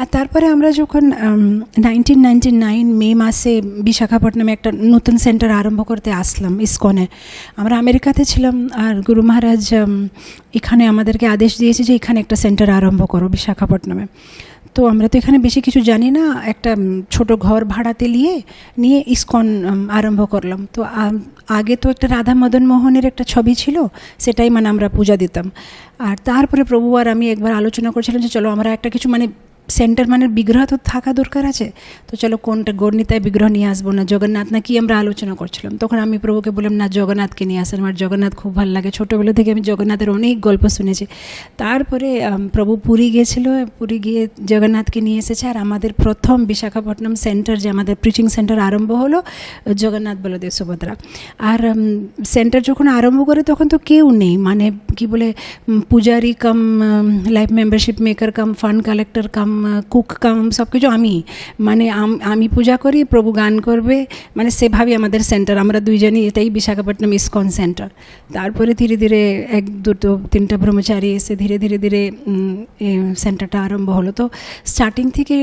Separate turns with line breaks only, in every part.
আর তারপরে আমরা যখন 1999 মে মাসে বিশাখাপট্টনমে একটা নতুন সেন্টার আরম্ভ করতে আসলাম ইসকনে। আমরা আমেরিকাতে ছিলাম, আর গুরু মহারাজ এখানে আমাদেরকে আদেশ দিয়েছে যে এখানে একটা সেন্টার আরম্ভ করো বিশাখাপট্টনমে। তো আমরা তো এখানে বেশি কিছু জানি না, একটা ছোট ঘর ভাড়াতে নিয়ে ইসকন আরম্ভ করলাম। তো আগে তো একটা রাধা মদন মোহনের একটা ছবি ছিল, সেটাই মানে আমরা পূজা দিতাম। আর তারপরে প্রভু আর আমি একবার আলোচনা করছিলাম যে চলো আমরা একটা কিছু মানে সেন্টার মানে বিগ্রহ তো থাকা দরকার আছে, তো চলো কোনটা গৌরনীতায় বিগ্রহ নিয়ে আসবো না জগন্নাথ না কি আমরা আলোচনা করছিলাম। তখন আমি প্রভুকে বললাম না, জগন্নাথকে নিয়ে আসেন, আমার জগন্নাথ খুব ভালো লাগে, ছোটোবেলা থেকে আমি জগন্নাথের অনেক গল্প শুনেছি। তারপরে প্রভু পুরী গিয়েছিল, পুরী গিয়ে জগন্নাথকে নিয়ে এসেছে। আর আমাদের প্রথম বিশাখাপট্টনম সেন্টার, যে আমাদের প্রিচিং সেন্টার আরম্ভ হলো জগন্নাথ বলদেব সুভদ্রা। আর সেন্টার যখন আরম্ভ করে তখন তো কেউ নেই, মানে কি বলে পূজারি কাম লাইফ মেম্বারশিপ মেকার কাম ফান্ড কালেক্টর কাম কুক কাম সব কিছু আমি, মানে আমি পূজা করি, প্রভু গান করবে, মানে সেভাবেই আমাদের সেন্টার। আমরা দুইজনই, এটাই বিশাখাপট্টনম ইসকন সেন্টার। তারপরে ধীরে ধীরে 1 2 3 ব্রহ্মচারী এসে ধীরে ধীরে ধীরে সেন্টারটা আরম্ভ হলো। তো স্টার্টিং থেকে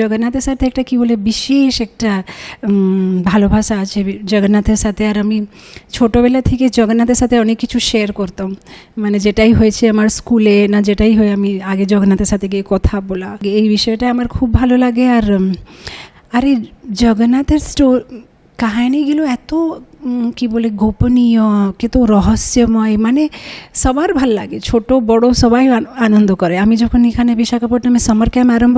জগন্নাথের সাথে একটা কি বলে বিশেষ একটা ভালোবাসা আছে জগন্নাথের সাথে। আর আমি ছোটোবেলা থেকে জগন্নাথের সাথে অনেক কিছু শেয়ার করতাম, মানে যেটাই হয়েছে আমার স্কুলে না যেটাই হয় আমি আগে জগন্নাথের সাথে গিয়ে কথা বলা, এই বিষয়টা আমার খুব ভালো লাগে। আর এই জগন্নাথের কাহিনীগুলো এত কি বলে গোপনীয়, কিন্তু রহস্যময়, মানে সবার ভাল লাগে, ছোট বড় সবাই আনন্দ করে। আমি যখন এখানে বিশাখাপট্টনমে সামার ক্যাম্প আরম্ভ